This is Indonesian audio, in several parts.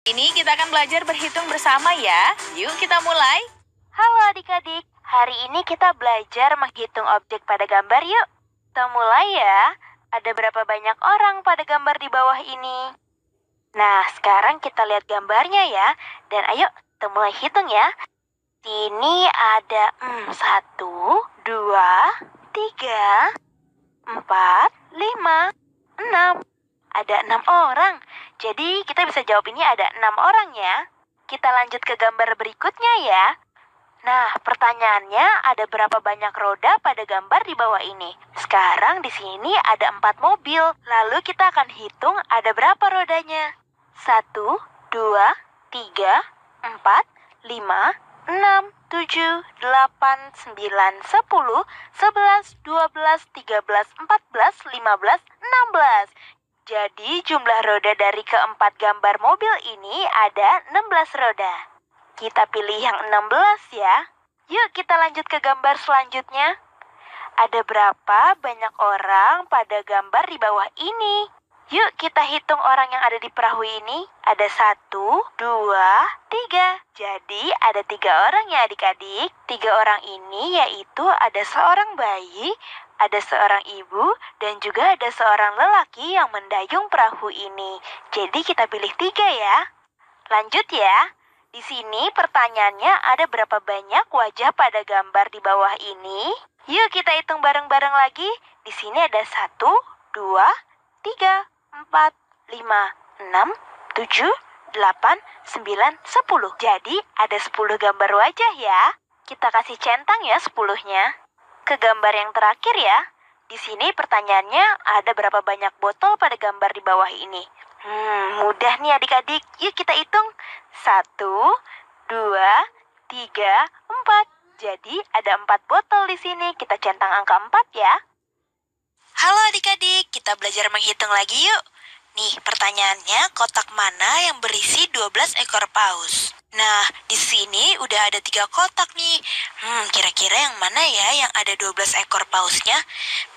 Ini kita akan belajar berhitung bersama ya. Yuk kita mulai. Halo adik-adik, hari ini kita belajar menghitung objek pada gambar yuk. Kita mulai ya. Ada berapa banyak orang pada gambar di bawah ini? Nah, sekarang kita lihat gambarnya ya. Dan ayo, kita mulai hitung ya. Sini ada 1, 2, 3, 4, 5, 6. Ada 6 orang. Jadi kita bisa jawab ini ada 6 orang ya. Kita lanjut ke gambar berikutnya ya. Nah, pertanyaannya ada berapa banyak roda pada gambar di bawah ini? Sekarang di sini ada 4 mobil. Lalu kita akan hitung ada berapa rodanya. 1, 2, 3, 4, 5, 6, 7, 8, 9, 10, 11, 12, 13, 14, 15, 16. Jadi jumlah roda dari keempat gambar mobil ini ada 16 roda. Kita pilih yang 16 ya. Yuk kita lanjut ke gambar selanjutnya. Ada berapa banyak orang pada gambar di bawah ini? Yuk kita hitung orang yang ada di perahu ini. Ada 1, 2, 3. Jadi ada 3 orang ya adik-adik. 3 orang ini yaitu ada seorang bayi, ada seorang ibu, dan juga ada seorang lelaki yang mendayung perahu ini. Jadi kita pilih 3 ya. Lanjut ya. Di sini pertanyaannya ada berapa banyak wajah pada gambar di bawah ini? Yuk kita hitung bareng-bareng lagi. Di sini ada 1, 2, 3, 4, 5, 6, 7, 8, 9, 10. Jadi ada 10 gambar wajah ya. Kita kasih centang ya 10-nya. Ke gambar yang terakhir ya. Di sini pertanyaannya ada berapa banyak botol pada gambar di bawah ini? Mudah nih adik-adik. Yuk kita hitung. 1, 2, 3, 4. Jadi ada 4 botol di sini. Kita centang angka 4 ya. Halo adik-adik, kita belajar menghitung lagi yuk. Nih pertanyaannya, kotak mana yang berisi 12 ekor paus? Nah, di sini udah ada 3 kotak nih. Kira-kira yang mana ya yang ada 12 ekor pausnya?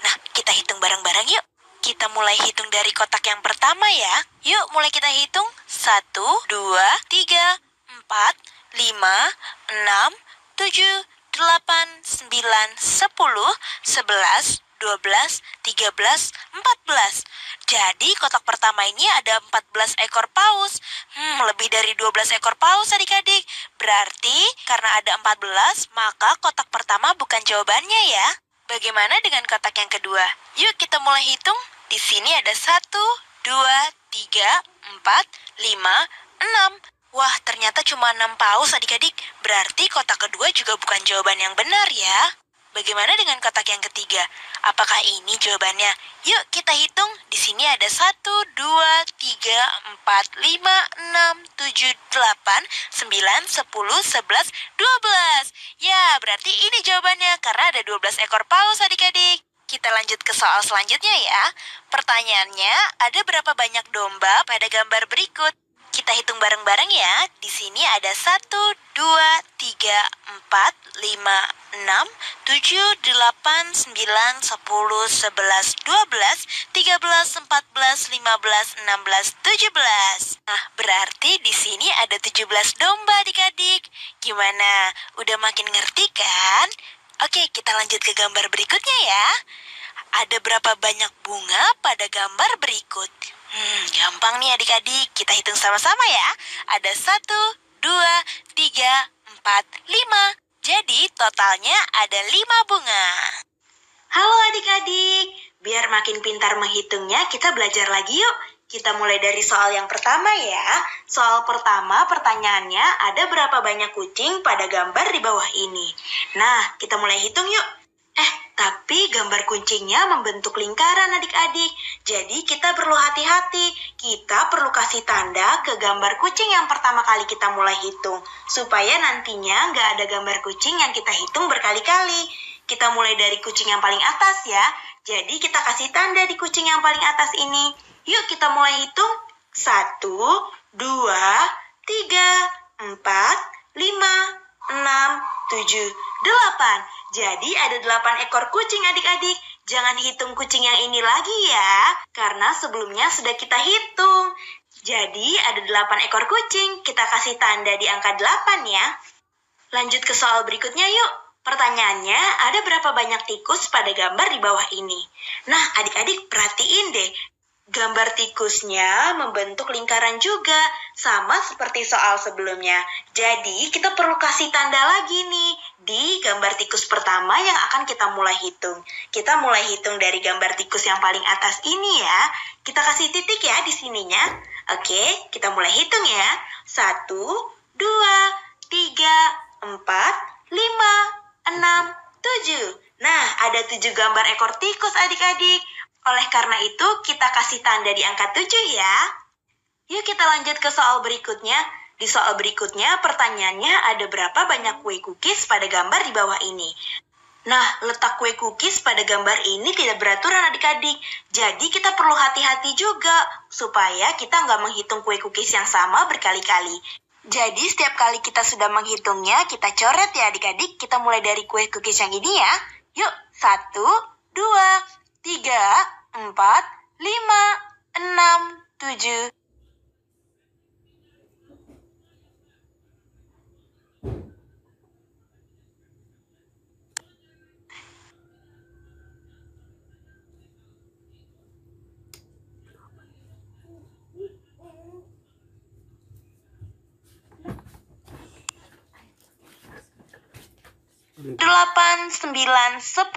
Nah, kita hitung bareng-bareng yuk. Kita mulai hitung dari kotak yang pertama ya. Yuk, mulai kita hitung. 1, 2, 3, 4, 5, 6, 7, 8, 9, 10, 11, 12, 13, 14. Jadi kotak pertama ini ada 14 ekor paus. Lebih dari 12 ekor paus adik-adik. Berarti karena ada 14, maka kotak pertama bukan jawabannya ya. Bagaimana dengan kotak yang kedua? Yuk kita mulai hitung. Di sini ada 1, 2, 3, 4, 5, 6. Wah, ternyata cuma 6 paus adik-adik. Berarti kotak kedua juga bukan jawaban yang benar ya. Bagaimana dengan kotak yang ketiga? Apakah ini jawabannya? Yuk kita hitung. Di sini ada 1, 2, 3, 4, 5, 6, 7, 8, 9, 10, 11, 12. Ya, berarti ini jawabannya karena ada 12 ekor paus adik-adik. Kita lanjut ke soal selanjutnya ya. Pertanyaannya, ada berapa banyak domba pada gambar berikut? Kita hitung bareng-bareng ya. Di sini ada 1, 2, 3, 4, 5, 6, 7, 8, 9, 10, 11, 12, 13, 14, 15, 16, 17. Nah, berarti di sini ada 17 domba adik-adik. Gimana? Udah makin ngerti kan? Oke, kita lanjut ke gambar berikutnya ya. Ada berapa banyak bunga pada gambar berikut? Gampang nih adik-adik, kita hitung sama-sama ya. Ada 1, 2, 3, 4, 5. Jadi totalnya ada 5 bunga. Halo adik-adik, biar makin pintar menghitungnya kita belajar lagi yuk. Kita mulai dari soal yang pertama ya. Soal pertama pertanyaannya ada berapa banyak kucing pada gambar di bawah ini? Nah, kita mulai hitung yuk. Tapi gambar kucingnya membentuk lingkaran adik-adik. Jadi kita perlu hati-hati. Kita perlu kasih tanda ke gambar kucing yang pertama kali kita mulai hitung. Supaya nantinya nggak ada gambar kucing yang kita hitung berkali-kali. Kita mulai dari kucing yang paling atas ya. Jadi kita kasih tanda di kucing yang paling atas ini. Yuk kita mulai hitung. 1, 2, 3, 4, 5, 6, 7, 8. Jadi ada 8 ekor kucing adik-adik. Jangan hitung kucing yang ini lagi ya. Karena sebelumnya sudah kita hitung. Jadi ada 8 ekor kucing. Kita kasih tanda di angka 8 ya. Lanjut ke soal berikutnya yuk. Pertanyaannya, ada berapa banyak tikus pada gambar di bawah ini? Nah, adik-adik perhatiin deh. Gambar tikusnya membentuk lingkaran juga, sama seperti soal sebelumnya. Jadi, kita perlu kasih tanda lagi nih di gambar tikus pertama yang akan kita mulai hitung. Kita mulai hitung dari gambar tikus yang paling atas ini ya. Kita kasih titik ya di sininya. Oke, kita mulai hitung ya. 1, 2, 3, 4, 5, 6, 7. Nah, ada 7 gambar ekor tikus adik-adik. Oleh karena itu, kita kasih tanda di angka 7 ya. Yuk kita lanjut ke soal berikutnya. Di soal berikutnya, pertanyaannya ada berapa banyak kue cookies pada gambar di bawah ini? Nah, letak kue cookies pada gambar ini tidak beraturan adik-adik. Jadi kita perlu hati-hati juga, supaya kita nggak menghitung kue cookies yang sama berkali-kali. Jadi setiap kali kita sudah menghitungnya, kita coret ya adik-adik. Kita mulai dari kue cookies yang ini ya. Yuk, 1, 2, 3, 4, 5, 6, 7. Delapan, 9, 10,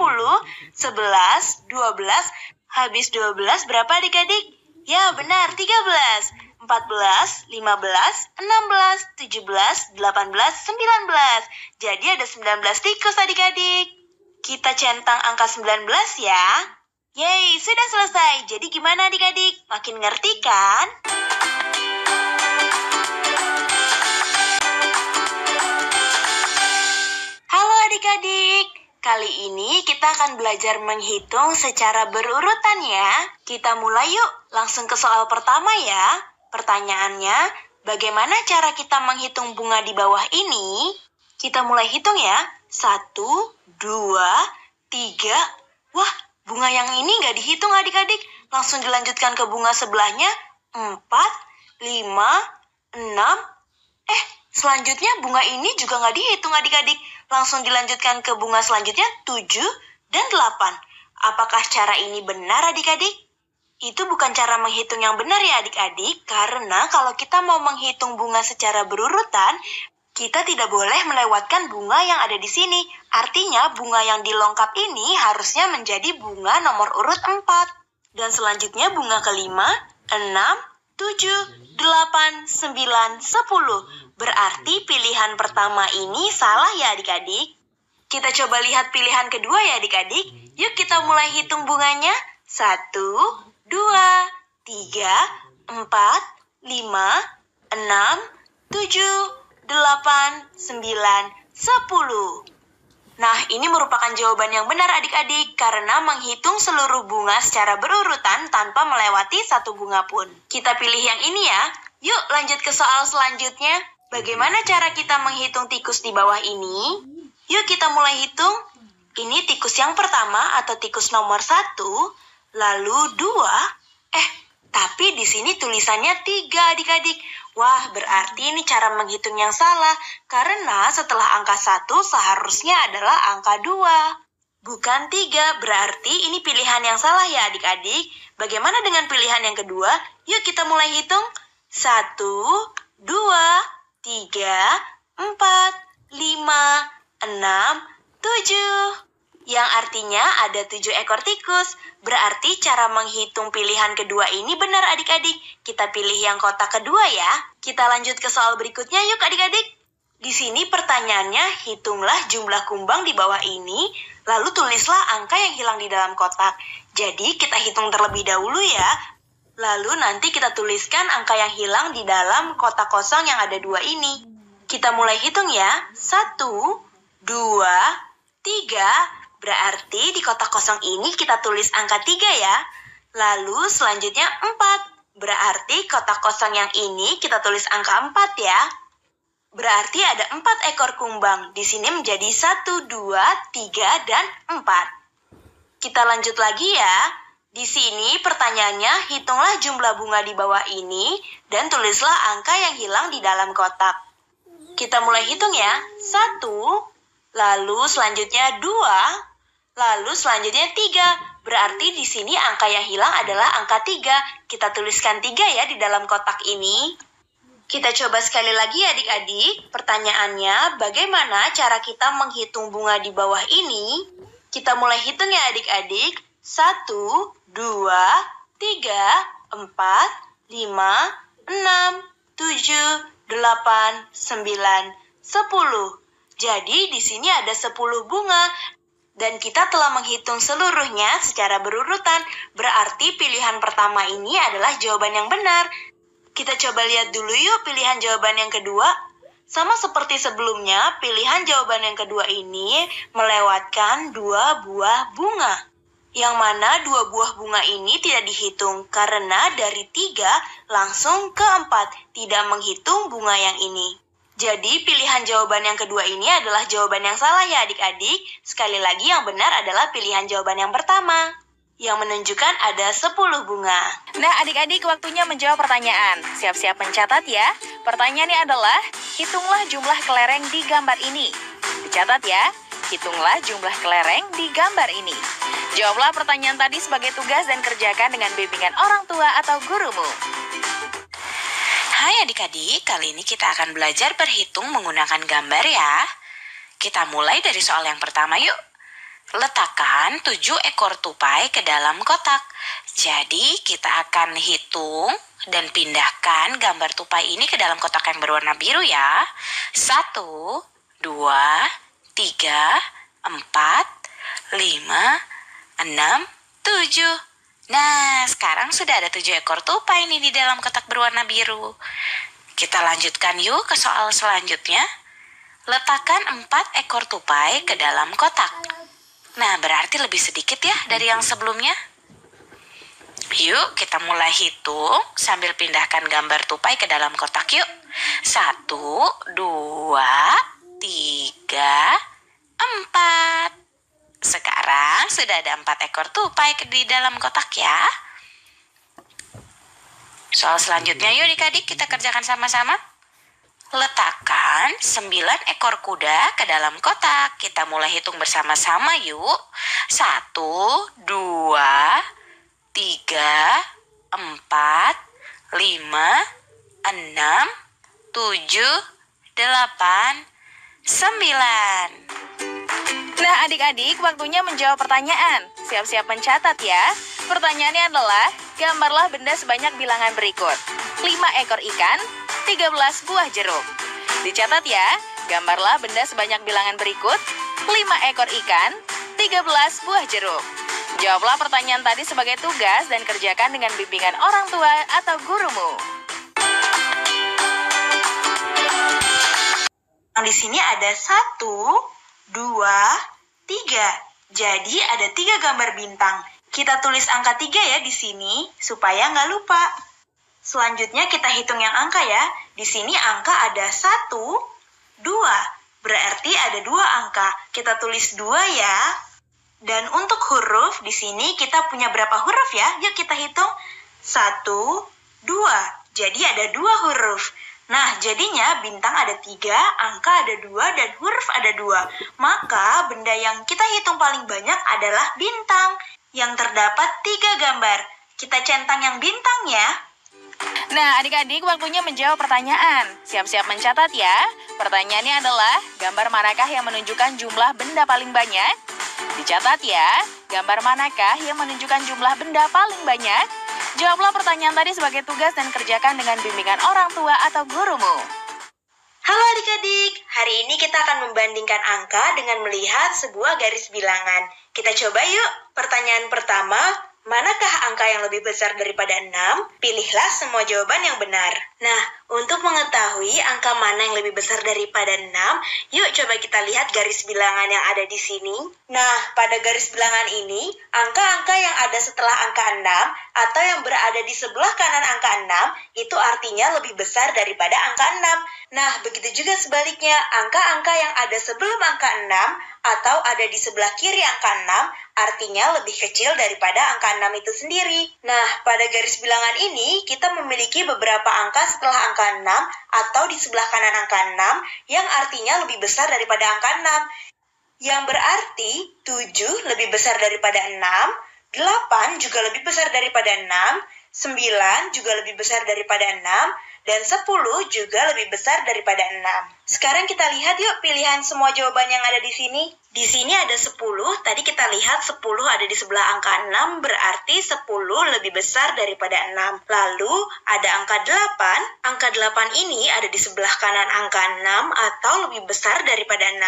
11, 12, habis 12 berapa adik-adik? Ya benar, 13, 14, 15, 16, 17, 18, 19. Jadi ada 19 tikus adik-adik. Kita centang angka 19 ya. Yeay, sudah selesai. Jadi gimana adik-adik? Makin ngerti kan? Adik-adik, kali ini kita akan belajar menghitung secara berurutan ya. Kita mulai yuk, langsung ke soal pertama ya. Pertanyaannya, bagaimana cara kita menghitung bunga di bawah ini? Kita mulai hitung ya. 1, 2, 3. Wah, bunga yang ini nggak dihitung adik-adik. Langsung dilanjutkan ke bunga sebelahnya. 4, 5, 6. Selanjutnya bunga ini juga nggak dihitung adik-adik. Langsung dilanjutkan ke bunga selanjutnya 7 dan 8. Apakah cara ini benar adik-adik? Itu bukan cara menghitung yang benar ya adik-adik. Karena kalau kita mau menghitung bunga secara berurutan, kita tidak boleh melewatkan bunga yang ada di sini. Artinya bunga yang dilongkap ini harusnya menjadi bunga nomor urut 4. Dan selanjutnya bunga kelima, 6, 7, 8, 9, 10. Berarti pilihan pertama ini salah ya adik-adik. Kita coba lihat pilihan kedua ya adik-adik. Yuk kita mulai hitung bunganya. 1, 2, 3, 4, 5, 6, 7, 8, 9, 10. Nah, ini merupakan jawaban yang benar adik-adik karena menghitung seluruh bunga secara berurutan tanpa melewati satu bunga pun. Kita pilih yang ini ya. Yuk lanjut ke soal selanjutnya. Bagaimana cara kita menghitung tikus di bawah ini? Yuk kita mulai hitung. Ini tikus yang pertama atau tikus nomor 1, lalu 2. Tapi di sini tulisannya 3 adik-adik. Wah, berarti ini cara menghitung yang salah. Karena setelah angka 1 seharusnya adalah angka 2. Bukan 3, berarti ini pilihan yang salah ya adik-adik. Bagaimana dengan pilihan yang kedua? Yuk kita mulai hitung. 1, 2, 3, 4, 5, 6, 7. Yang artinya ada 7 ekor tikus. Berarti cara menghitung pilihan kedua ini benar adik-adik. Kita pilih yang kotak kedua ya. Kita lanjut ke soal berikutnya yuk adik-adik. Di sini pertanyaannya, hitunglah jumlah kumbang di bawah ini, lalu tulislah angka yang hilang di dalam kotak. Jadi kita hitung terlebih dahulu ya. Lalu nanti kita tuliskan angka yang hilang di dalam kotak kosong yang ada 2 ini. Kita mulai hitung ya. 1, 2, 3. Berarti di kotak kosong ini kita tulis angka 3 ya. Lalu selanjutnya 4. Berarti kotak kosong yang ini kita tulis angka 4 ya. Berarti ada 4 ekor kumbang. Di sini menjadi 1, 2, 3, dan 4. Kita lanjut lagi ya. Di sini pertanyaannya, hitunglah jumlah bunga di bawah ini dan tulislah angka yang hilang di dalam kotak. Kita mulai hitung ya. 1, lalu selanjutnya 2, lalu selanjutnya 3. Berarti di sini angka yang hilang adalah angka 3. Kita tuliskan 3 ya di dalam kotak ini. Kita coba sekali lagi adik-adik. Pertanyaannya, bagaimana cara kita menghitung bunga di bawah ini? Kita mulai hitung ya adik-adik. 1, 2, 3, 4, 5, 6, 7, 8, 9, 10. Jadi di sini ada 10 bunga. Dan kita telah menghitung seluruhnya secara berurutan. Berarti pilihan pertama ini adalah jawaban yang benar. Kita coba lihat dulu yuk pilihan jawaban yang kedua. Sama seperti sebelumnya, pilihan jawaban yang kedua ini melewatkan 2 buah bunga. Yang mana 2 buah bunga ini tidak dihitung karena dari 3 langsung ke 4, tidak menghitung bunga yang ini. Jadi pilihan jawaban yang kedua ini adalah jawaban yang salah ya adik-adik. Sekali lagi yang benar adalah pilihan jawaban yang pertama, yang menunjukkan ada 10 bunga. Nah, adik-adik waktunya menjawab pertanyaan. Siap-siap mencatat ya. Pertanyaannya adalah, hitunglah jumlah kelereng di gambar ini. Dicatat ya, hitunglah jumlah kelereng di gambar ini. Jawablah pertanyaan tadi sebagai tugas dan kerjakan dengan bimbingan orang tua atau gurumu. Hai adik-adik, kali ini kita akan belajar berhitung menggunakan gambar ya. Kita mulai dari soal yang pertama yuk. Letakkan 7 ekor tupai ke dalam kotak. Jadi kita akan hitung dan pindahkan gambar tupai ini ke dalam kotak yang berwarna biru ya. 1, 2, 3, 4, 5, 6, 7. Nah, sekarang sudah ada 7 ekor tupai ini di dalam kotak berwarna biru. Kita lanjutkan yuk ke soal selanjutnya. Letakkan 4 ekor tupai ke dalam kotak. Nah, berarti lebih sedikit ya dari yang sebelumnya. Yuk, kita mulai hitung sambil pindahkan gambar tupai ke dalam kotak yuk. 1, 2, 3, 4. Sekarang sudah ada 4 ekor tupai di dalam kotak ya. Soal selanjutnya yuk adik-adik kita kerjakan sama-sama. Letakkan 9 ekor kuda ke dalam kotak. Kita mulai hitung bersama-sama yuk. 1, 2, 3, 4, 5, 6, 7, 8, 9. Nah, adik-adik waktunya menjawab pertanyaan. Siap-siap mencatat ya. Pertanyaannya adalah, gambarlah benda sebanyak bilangan berikut. 5 ekor ikan, 13 buah jeruk. Dicatat ya, gambarlah benda sebanyak bilangan berikut, 5 ekor ikan, 13 buah jeruk. Jawablah pertanyaan tadi sebagai tugas dan kerjakan dengan bimbingan orang tua atau gurumu. Di sini ada 1, 2, 3. Jadi ada 3 gambar bintang. Kita tulis angka 3 ya di sini supaya nggak lupa. Selanjutnya kita hitung yang angka ya. Di sini angka ada 1, 2. Berarti ada 2 angka. Kita tulis 2 ya. Dan untuk huruf di sini kita punya berapa huruf ya? Yuk kita hitung. 1, 2. Jadi ada 2 huruf. Nah, jadinya bintang ada 3, angka ada 2, dan huruf ada 2. Maka benda yang kita hitung paling banyak adalah bintang. Yang terdapat 3 gambar. Kita centang yang bintang ya. Nah, adik-adik waktunya menjawab pertanyaan. Siap-siap mencatat ya. Pertanyaannya adalah, gambar manakah yang menunjukkan jumlah benda paling banyak? Dicatat ya, gambar manakah yang menunjukkan jumlah benda paling banyak? Jawablah pertanyaan tadi sebagai tugas dan kerjakan dengan bimbingan orang tua atau gurumu. Halo adik-adik, hari ini kita akan membandingkan angka dengan melihat sebuah garis bilangan. Kita coba yuk. Pertanyaan pertama, manakah angka yang lebih besar daripada 6? Pilihlah semua jawaban yang benar. Nah, untuk mengetahui angka mana yang lebih besar daripada 6, yuk coba kita lihat garis bilangan yang ada di sini. Nah, pada garis bilangan ini, angka-angka yang ada setelah angka 6 atau yang berada di sebelah kanan angka 6, itu artinya lebih besar daripada angka 6. Nah, begitu juga sebaliknya, angka-angka yang ada sebelum angka 6 atau ada di sebelah kiri angka 6, artinya lebih kecil daripada angka 6 itu sendiri. Nah, pada garis bilangan ini kita memiliki beberapa angka setelah angka 6 atau di sebelah kanan angka 6 yang artinya lebih besar daripada angka 6. Yang berarti 7 lebih besar daripada 6, 8 juga lebih besar daripada 6, 9 juga lebih besar daripada 6, dan 10 juga lebih besar daripada 6. Sekarang kita lihat yuk pilihan semua jawaban yang ada di sini. Di sini ada 10, tadi kita lihat 10 ada di sebelah angka 6, berarti 10 lebih besar daripada 6. Lalu ada angka 8, angka 8 ini ada di sebelah kanan angka 6 atau lebih besar daripada 6.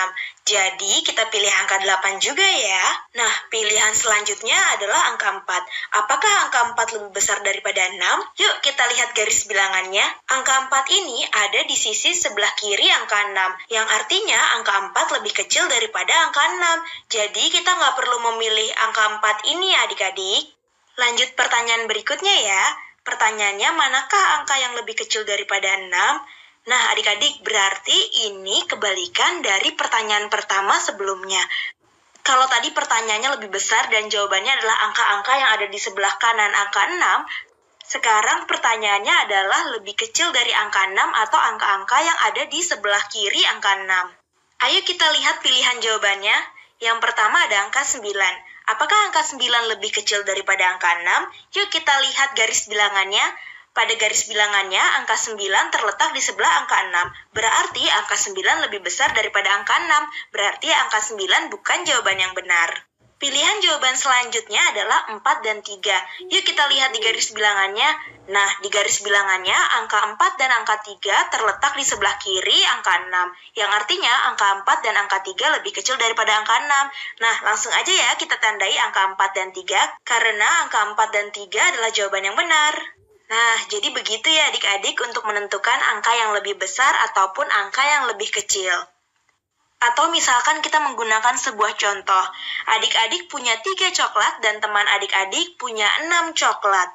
Jadi kita pilih angka 8 juga ya. Nah, pilihan selanjutnya adalah angka 4. Apakah angka 4 lebih besar daripada 6? Yuk kita lihat garis bilangannya. Angka 4 ini ada di sisi sebelah kiri angka 6, yang artinya angka 4 lebih kecil daripada angka 6. Jadi kita nggak perlu memilih angka 4 ini ya adik-adik. Lanjut pertanyaan berikutnya ya. Pertanyaannya, manakah angka yang lebih kecil daripada 6? Nah adik-adik, berarti ini kebalikan dari pertanyaan pertama sebelumnya. Kalau tadi pertanyaannya lebih besar dan jawabannya adalah angka-angka yang ada di sebelah kanan angka 6, sekarang pertanyaannya adalah lebih kecil dari angka 6 atau angka-angka yang ada di sebelah kiri angka 6. Ayo kita lihat pilihan jawabannya. Yang pertama ada angka 9. Apakah angka 9 lebih kecil daripada angka 6? Yuk kita lihat garis bilangannya. Pada garis bilangannya, angka 9 terletak di sebelah angka 6. Berarti angka 9 lebih besar daripada angka 6. Berarti angka 9 bukan jawaban yang benar. Pilihan jawaban selanjutnya adalah 4 dan 3. Yuk kita lihat di garis bilangannya. Nah, di garis bilangannya, angka 4 dan angka 3 terletak di sebelah kiri angka 6. Yang artinya angka 4 dan angka 3 lebih kecil daripada angka 6. Nah, langsung aja ya kita tandai angka 4 dan 3, karena angka 4 dan 3 adalah jawaban yang benar. Nah, jadi begitu ya adik-adik untuk menentukan angka yang lebih besar ataupun angka yang lebih kecil. Atau misalkan kita menggunakan sebuah contoh, adik-adik punya 3 coklat dan teman adik-adik punya 6 coklat.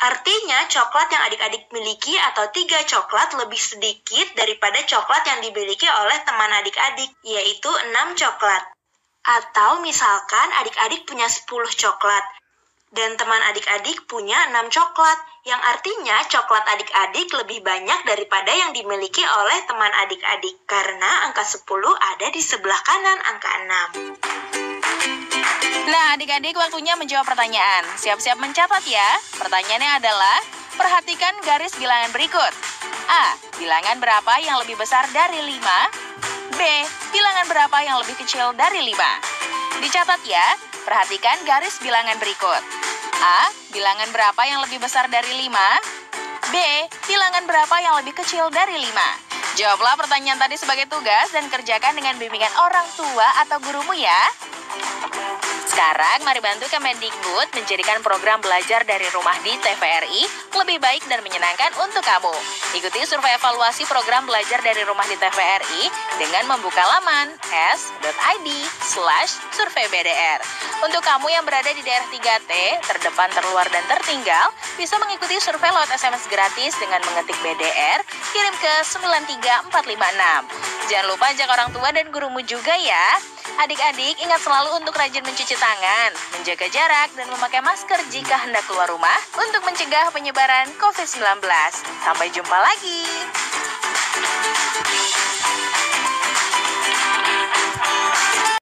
Artinya coklat yang adik-adik miliki atau 3 coklat lebih sedikit daripada coklat yang dimiliki oleh teman adik-adik, yaitu 6 coklat. Atau misalkan adik-adik punya 10 coklat dan teman adik-adik punya 6 coklat, yang artinya coklat adik-adik lebih banyak daripada yang dimiliki oleh teman adik-adik, karena angka 10 ada di sebelah kanan angka 6. Nah, adik-adik waktunya menjawab pertanyaan. Siap-siap mencatat ya. Pertanyaannya adalah, perhatikan garis bilangan berikut. A. Bilangan berapa yang lebih besar dari 5? B. Bilangan berapa yang lebih kecil dari 5? Dicatat ya. Perhatikan garis bilangan berikut. A. Bilangan berapa yang lebih besar dari 5? B. Bilangan berapa yang lebih kecil dari 5? Jawablah pertanyaan tadi sebagai tugas dan kerjakan dengan bimbingan orang tua atau gurumu ya. Sekarang mari bantu Kemendikbud menjadikan program belajar dari rumah di TVRI lebih baik dan menyenangkan untuk kamu. Ikuti survei evaluasi program belajar dari rumah di TVRI dengan membuka laman s.id/surveibdr. Untuk kamu yang berada di daerah 3T, terdepan, terluar, dan tertinggal, bisa mengikuti survei lewat SMS gratis dengan mengetik BDR, kirim ke 93456. Jangan lupa ajak orang tua dan gurumu juga ya. Adik-adik ingat selalu untuk rajin mencuci tangan, menjaga jarak, dan memakai masker jika hendak keluar rumah untuk mencegah penyebaran COVID-19. Sampai jumpa lagi.